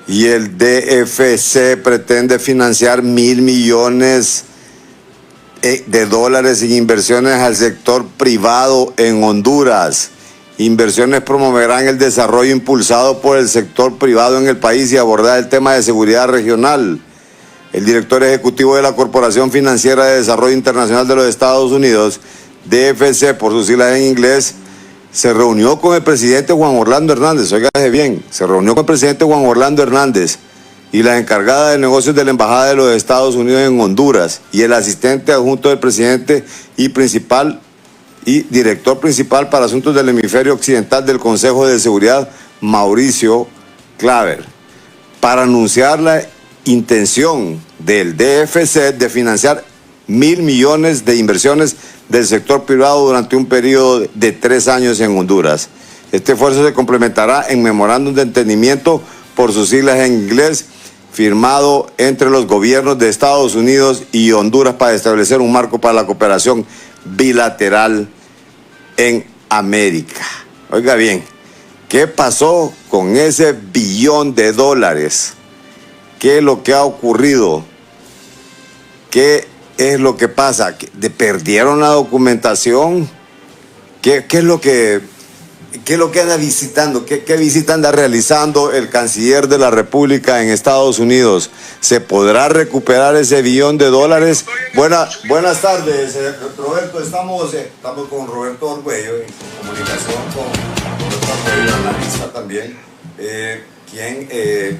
Y el DFC pretende financiar $1.000 millones de dólares en inversiones al sector privado en Honduras. Inversiones promoverán el desarrollo impulsado por el sector privado en el país y abordar el tema de seguridad regional. El director ejecutivo de la Corporación Financiera de Desarrollo Internacional de los Estados Unidos, DFC por sus siglas en inglés, se reunió con el presidente Juan Orlando Hernández, óigase bien, se reunió con el presidente Juan Orlando Hernández y la encargada de negocios de la Embajada de los Estados Unidos en Honduras y el asistente adjunto del presidente y director principal para asuntos del hemisferio occidental del Consejo de Seguridad, Mauricio Claver, para anunciar la intención del DFC de financiar $1.000 millones de inversiones del sector privado durante un periodo de 3 años en Honduras. Este esfuerzo se complementará en memorándum de entendimiento, por sus siglas en inglés, firmado entre los gobiernos de Estados Unidos y Honduras para establecer un marco para la cooperación bilateral en América. Oiga bien, ¿qué pasó con ese $1 billón? ¿Qué es lo que ha ocurrido? ¿Qué es lo que pasa? ¿Perdieron la documentación? ¿Qué es lo que anda visitando? ¿Qué visita anda realizando el canciller de la República en Estados Unidos? ¿Se podrá recuperar ese $1 billón? Buenas tardes, Roberto. Estamos con Roberto Orgüello en comunicación con Roberto Orgüello, analista también, quien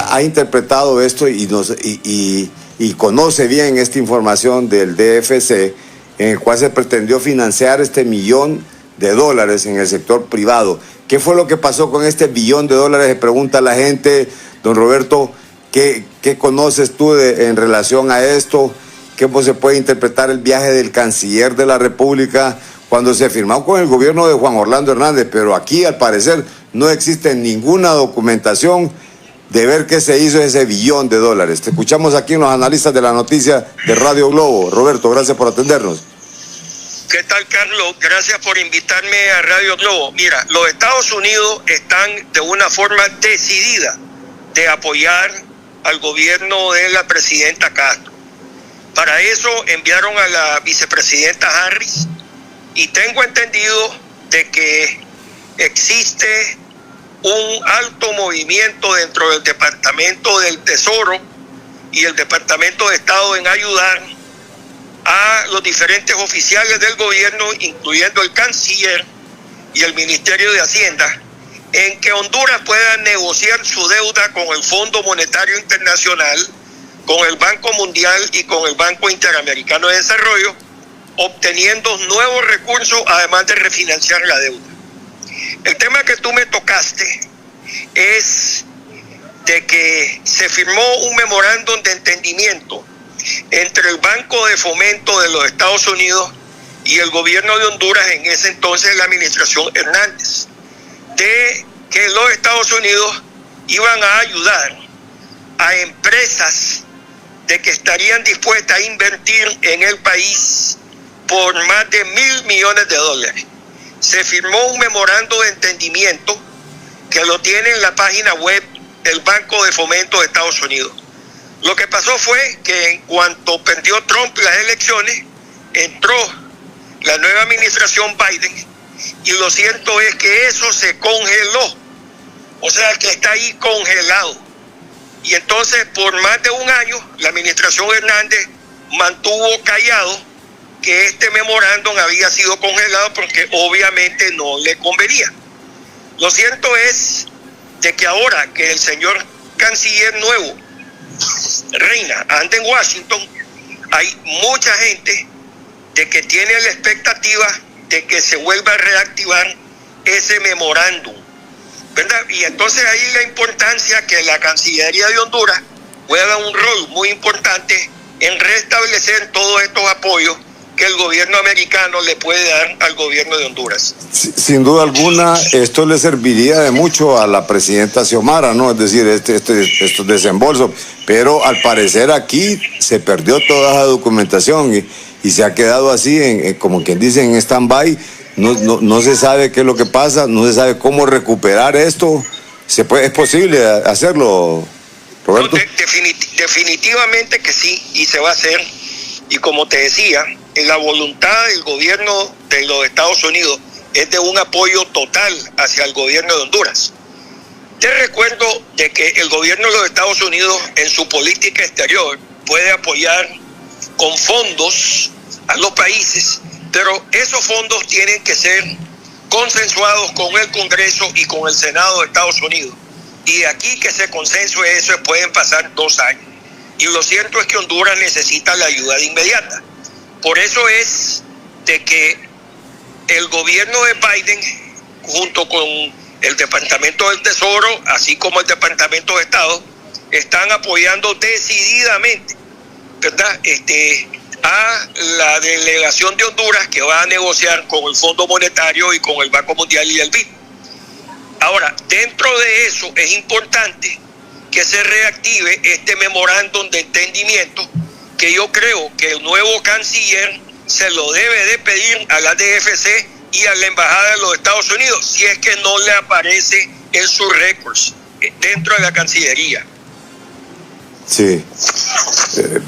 ha interpretado esto y conoce bien esta información del DFC, en el cual se pretendió financiar este $1 millón en el sector privado. ¿Qué fue lo que pasó con este $1 billón? Se pregunta la gente. Don Roberto, ¿qué conoces tú en relación a esto? ¿Cómo se puede interpretar el viaje del canciller de la República cuando se firmó con el gobierno de Juan Orlando Hernández? Pero aquí, al parecer, no existe ninguna documentación de ver qué se hizo ese $1 billón. Te escuchamos aquí en los analistas de la noticia de Radio Globo. Roberto, gracias por atendernos. ¿Qué tal, Carlos? Gracias por invitarme a Radio Globo. Mira, los Estados Unidos están de una forma decidida de apoyar al gobierno de la presidenta Castro. Para eso enviaron a la vicepresidenta Harris y tengo entendido de que existe un alto movimiento dentro del Departamento del Tesoro y el Departamento de Estado en ayudar a los diferentes oficiales del gobierno, incluyendo el canciller y el Ministerio de Hacienda, en que Honduras pueda negociar su deuda con el Fondo Monetario Internacional, con el Banco Mundial y con el Banco Interamericano de Desarrollo, obteniendo nuevos recursos, además de refinanciar la deuda. El tema que tú me tocaste es de que se firmó un memorándum de entendimiento entre el Banco de Fomento de los Estados Unidos y el gobierno de Honduras, en ese entonces la administración Hernández, de que los Estados Unidos iban a ayudar a empresas de que estarían dispuestas a invertir en el país por más de $1.000 millones. Se firmó un memorándum de entendimiento que lo tiene en la página web del Banco de Fomento de Estados Unidos. Lo que pasó fue que en cuanto perdió Trump las elecciones, entró la nueva administración Biden y lo cierto es que eso se congeló. O sea, que está ahí congelado. Y entonces por más de un año la administración Hernández mantuvo callado que este memorándum había sido congelado porque obviamente no le convenía. Lo cierto es de que ahora que el señor canciller nuevo, Reina, anda en Washington, hay mucha gente de que tiene la expectativa de que se vuelva a reactivar ese memorándum, ¿verdad? Y entonces ahí la importancia que la Cancillería de Honduras juega un rol muy importante en restablecer todos estos apoyos que el gobierno americano le puede dar al gobierno de Honduras. Sin duda alguna, esto le serviría de mucho a la presidenta Xiomara, ¿no? Es decir, estos desembolsos, pero al parecer aquí se perdió toda esa documentación y se ha quedado así, como quien dice, en stand-by. No se sabe qué es lo que pasa, no se sabe cómo recuperar esto. ¿Es posible hacerlo, Roberto? No, definitivamente que sí, y se va a hacer. Y como te decía, la voluntad del gobierno de los Estados Unidos es de un apoyo total hacia el gobierno de Honduras. Te recuerdo de que el gobierno de los Estados Unidos en su política exterior puede apoyar con fondos a los países, pero esos fondos tienen que ser consensuados con el Congreso y con el Senado de Estados Unidos. Y aquí que se consensue eso pueden pasar 2 años. Y lo cierto es que Honduras necesita la ayuda de inmediata. Por eso es de que el gobierno de Biden, junto con el Departamento del Tesoro, así como el Departamento de Estado, están apoyando decididamente, ¿verdad?, a la delegación de Honduras que va a negociar con el Fondo Monetario y con el Banco Mundial y el BID. Ahora, dentro de eso es importante que se reactive este memorándum de entendimiento, que yo creo que el nuevo canciller se lo debe de pedir a la DFC y a la Embajada de los Estados Unidos, si es que no le aparece en sus récords dentro de la Cancillería. Sí,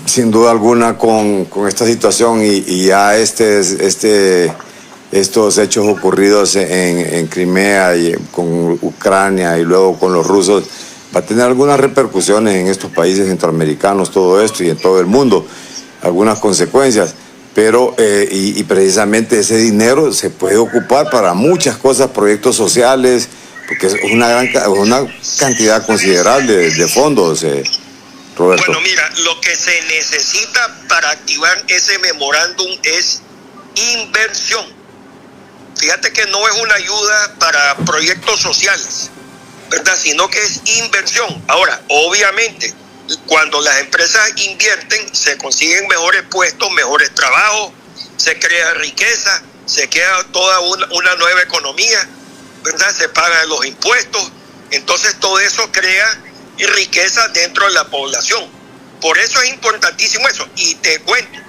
sin duda alguna con esta situación y ya estos hechos ocurridos en Crimea y con Ucrania y luego con los rusos, va a tener algunas repercusiones en estos países centroamericanos, todo esto y en todo el mundo, algunas consecuencias, pero y precisamente ese dinero se puede ocupar para muchas cosas, proyectos sociales, porque es una cantidad considerable de fondos, Roberto. Bueno, mira, lo que se necesita para activar ese memorándum es inversión. Fíjate que no es una ayuda para proyectos sociales, ¿verdad?, sino que es inversión. Ahora, obviamente, cuando las empresas invierten, se consiguen mejores puestos, mejores trabajos, se crea riqueza, se crea toda una nueva economía, ¿verdad?, se pagan los impuestos. Entonces todo eso crea riqueza dentro de la población. Por eso es importantísimo eso. Y te cuento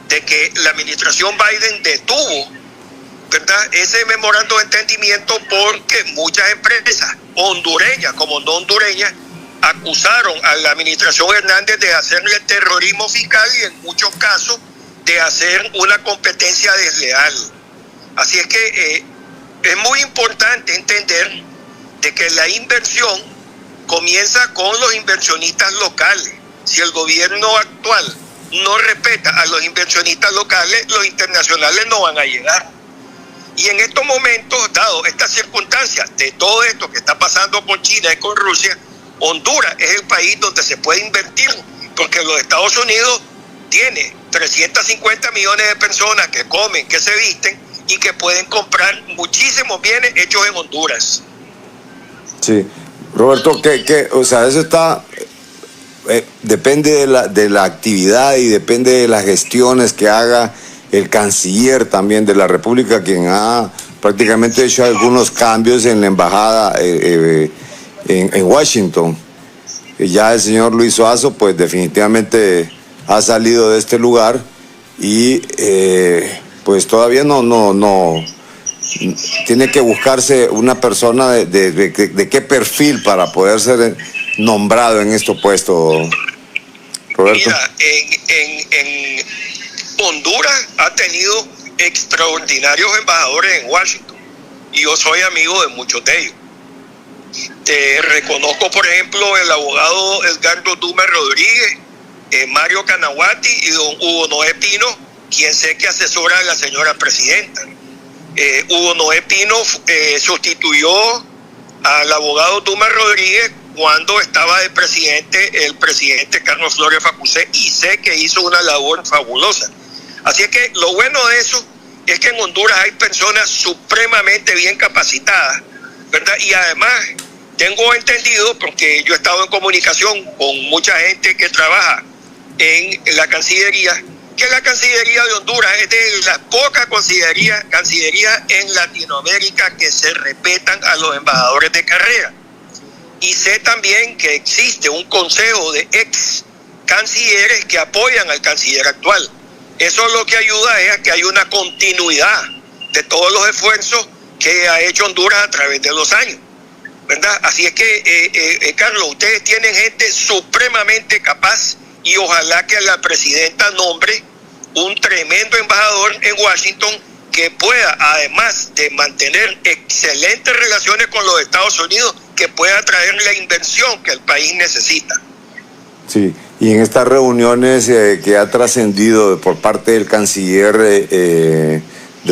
de que la administración Biden detuvo, ¿verdad?, ese memorándum de entendimiento porque muchas empresas hondureñas como no hondureñas acusaron a la administración Hernández de hacerle terrorismo fiscal y en muchos casos de hacer una competencia desleal. Así es que es muy importante entender de que la inversión comienza con los inversionistas locales. Si el gobierno actual no respeta a los inversionistas locales, los internacionales no van a llegar. Y en estos momentos, dado estas circunstancias de todo esto que está pasando con China y con Rusia, Honduras es el país donde se puede invertir, porque los Estados Unidos tiene 350 millones de personas que comen, que se visten y que pueden comprar muchísimos bienes hechos en Honduras. Sí. Roberto, o sea, eso está, depende de la actividad y depende de las gestiones que haga el canciller también de la República, quien ha prácticamente hecho algunos cambios en la embajada en Washington. Y ya el señor Luis Suazo, pues definitivamente ha salido de este lugar y pues todavía no tiene que buscarse una persona de qué perfil para poder ser nombrado en estos puestos, Roberto. Mira, en Honduras ha tenido extraordinarios embajadores en Washington y yo soy amigo de muchos de ellos. Te reconozco, por ejemplo, el abogado Edgardo Dumas Rodríguez, Mario Canaguati y don Hugo Noé Pino, quien sé que asesora a la señora presidenta. Hugo Noé Pino sustituyó al abogado Dumas Rodríguez cuando estaba de presidente el presidente Carlos Flores Facusé, y sé que hizo una labor fabulosa. Así es que lo bueno de eso es que en Honduras hay personas supremamente bien capacitadas, ¿verdad? Y además tengo entendido, porque yo he estado en comunicación con mucha gente que trabaja en la Cancillería, que la Cancillería de Honduras es de las pocas cancillerías en Latinoamérica que se respetan a los embajadores de carrera. Y sé también que existe un consejo de ex cancilleres que apoyan al canciller actual. Eso lo que ayuda es a que haya una continuidad de todos los esfuerzos que ha hecho Honduras a través de los años. ¿verdad? Así es que, Carlos, ustedes tienen gente supremamente capaz y ojalá que la presidenta nombre un tremendo embajador en Washington que pueda, además de mantener excelentes relaciones con los Estados Unidos, que pueda traer la inversión que el país necesita. Sí, y en estas reuniones que ha trascendido por parte del canciller de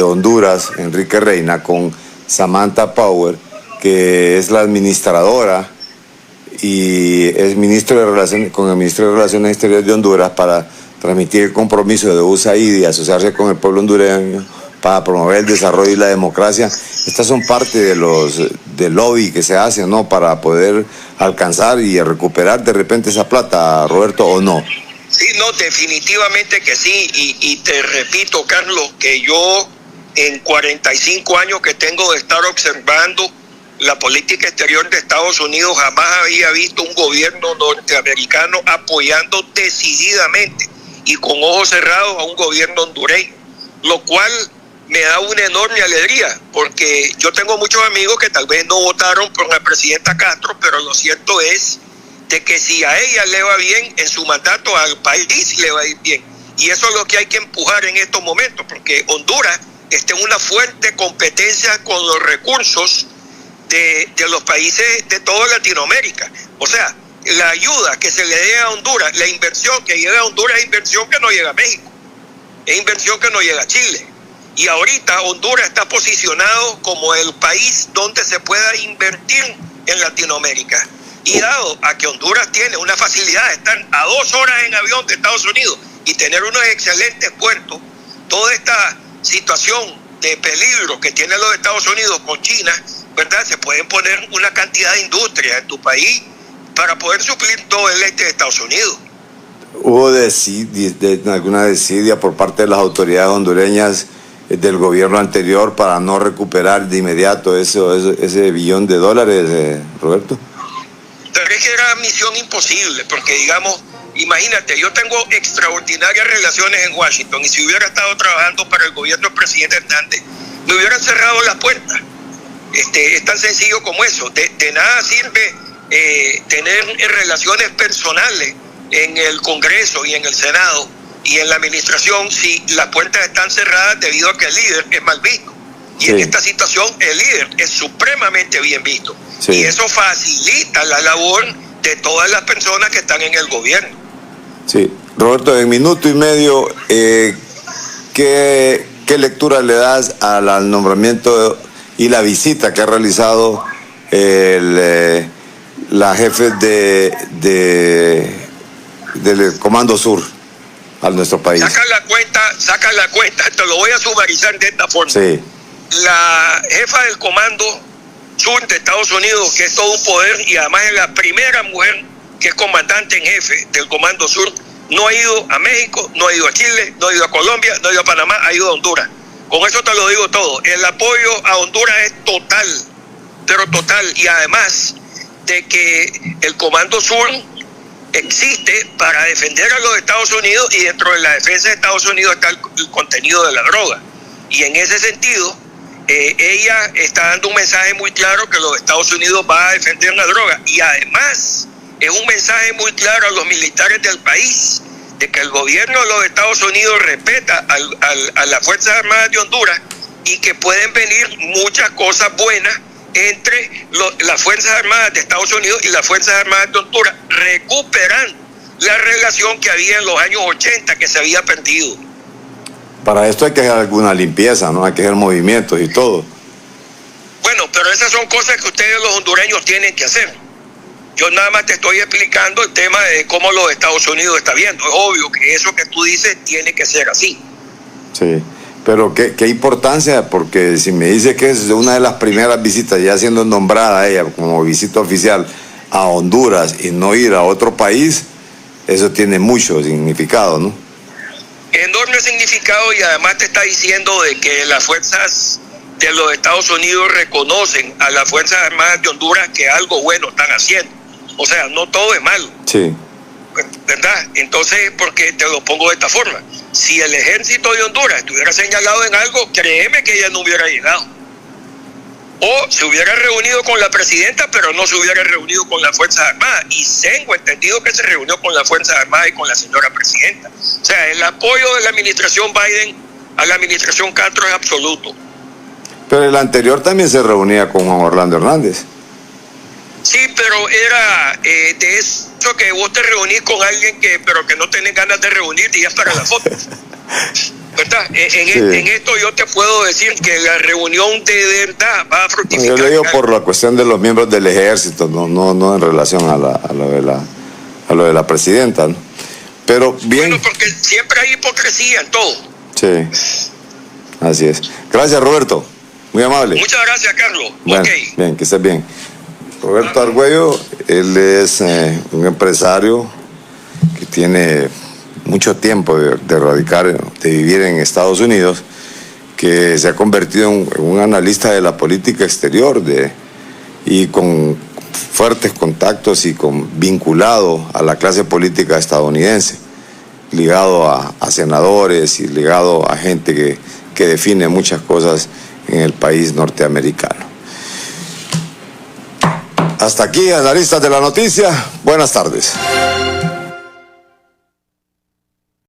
Honduras, Enrique Reina, con Samantha Power, que es la administradora y es ministro de Relaciones, con el ministro de Relaciones Exteriores de Honduras, para transmitir el compromiso de USAID y asociarse con el pueblo hondureño para promover el desarrollo y la democracia. Estas son parte de los del lobby que se hace, ¿no?, para poder alcanzar y recuperar de repente esa plata, Roberto, ¿o no? Sí, no, definitivamente que sí, y te repito, Carlos, que yo en 45 años que tengo de estar observando la política exterior de Estados Unidos, jamás había visto un gobierno norteamericano apoyando decididamente y con ojos cerrados a un gobierno hondureño, lo cual me da una enorme alegría, porque yo tengo muchos amigos que tal vez no votaron por la presidenta Castro, pero lo cierto es de que si a ella le va bien en su mandato, al país le va a ir bien. Y eso es lo que hay que empujar en estos momentos, porque Honduras está en una fuerte competencia con los recursos de los países de toda Latinoamérica. O sea, la ayuda que se le dé a Honduras, la inversión que llega a Honduras es inversión que no llega a México, es inversión que no llega a Chile. Y ahorita Honduras está posicionado como el país donde se pueda invertir en Latinoamérica. Y dado a que Honduras tiene una facilidad de estar a 2 horas en avión de Estados Unidos y tener unos excelentes puertos, toda esta situación de peligro que tienen los Estados Unidos con China, ¿verdad?, se pueden poner una cantidad de industrias en tu país para poder suplir todo el este de Estados Unidos. ¿Hubo alguna desidia por parte de las autoridades hondureñas del gobierno anterior para no recuperar de inmediato ese $1 billón, Roberto? Pero es que era misión imposible, porque digamos, imagínate, yo tengo extraordinarias relaciones en Washington y si hubiera estado trabajando para el gobierno del presidente Hernández, me hubieran cerrado las puertas. Es tan sencillo como eso. De nada sirve tener relaciones personales en el Congreso y en el Senado y en la administración si las puertas están cerradas debido a que el líder es mal visto. Y en esta situación el líder es supremamente bien visto. Sí. Y eso facilita la labor de todas las personas que están en el gobierno. Sí. Roberto, en minuto y medio, ¿qué lectura le das al nombramiento y la visita que ha realizado la jefe del Comando Sur a nuestro país? Saca la cuenta, te lo voy a sumarizar de esta forma. Sí. La jefa del Comando Sur de Estados Unidos, que es todo un poder y además es la primera mujer que es comandante en jefe del Comando Sur, no ha ido a México, no ha ido a Chile, no ha ido a Colombia, no ha ido a Panamá, ha ido a Honduras. Con eso te lo digo todo. El apoyo a Honduras es total, pero total. Y además de que el Comando Sur existe para defender a los Estados Unidos y dentro de la defensa de Estados Unidos está el contenido de la droga. Y en ese sentido, ella está dando un mensaje muy claro que los Estados Unidos va a defender la droga. Y además es un mensaje muy claro a los militares del país de que el gobierno de los Estados Unidos respeta a las Fuerzas Armadas de Honduras y que pueden venir muchas cosas buenas entre las Fuerzas Armadas de Estados Unidos y las Fuerzas Armadas de Honduras, recuperando la relación que había en los años 80 que se había perdido. Para esto hay que hacer alguna limpieza, ¿no? Hay que hacer movimientos y todo. Bueno, pero esas son cosas que ustedes los hondureños tienen que hacer. Yo nada más te estoy explicando el tema de cómo los Estados Unidos está viendo. Es obvio que eso que tú dices tiene que ser así. Sí, pero qué importancia, porque si me dice que es una de las primeras visitas, ya siendo nombrada ella como visita oficial a Honduras y no ir a otro país, eso tiene mucho significado, ¿no? Enorme significado, y además te está diciendo de que las fuerzas de los Estados Unidos reconocen a las Fuerzas Armadas de Honduras que algo bueno están haciendo. O sea, no todo es malo. Sí. ¿Verdad? Entonces, porque te lo pongo de esta forma. Si el ejército de Honduras estuviera señalado en algo, créeme que ella no hubiera llegado. o se hubiera reunido con la presidenta, pero no se hubiera reunido con las Fuerzas Armadas. Y tengo entendido que se reunió con las Fuerzas Armadas y con la señora presidenta. O sea, el apoyo de la administración Biden a la administración Castro es absoluto. Pero el anterior también se reunía con Juan Orlando Hernández. Sí, pero era de eso que vos te reunís con alguien pero que no tenés ganas de reunirte y es para la foto. ¿Verdad? En esto yo te puedo decir que la reunión de verdad va a fructificar. Yo le digo por la cuestión de los miembros del ejército, no en relación a lo de la presidenta, ¿no? Pero bien. Bueno, porque siempre hay hipocresía en todo. Sí, así es. Gracias, Roberto. Muy amable. Muchas gracias, Carlos. Bueno, okay. Bien, que estés bien. Roberto Argüello, él es un empresario que tiene mucho tiempo de radicar, de vivir en Estados Unidos, que se ha convertido en un analista de la política exterior y con fuertes contactos y vinculado a la clase política estadounidense, ligado a senadores y ligado a gente que define muchas cosas en el país norteamericano. Hasta aquí, analistas de la noticia. Buenas tardes.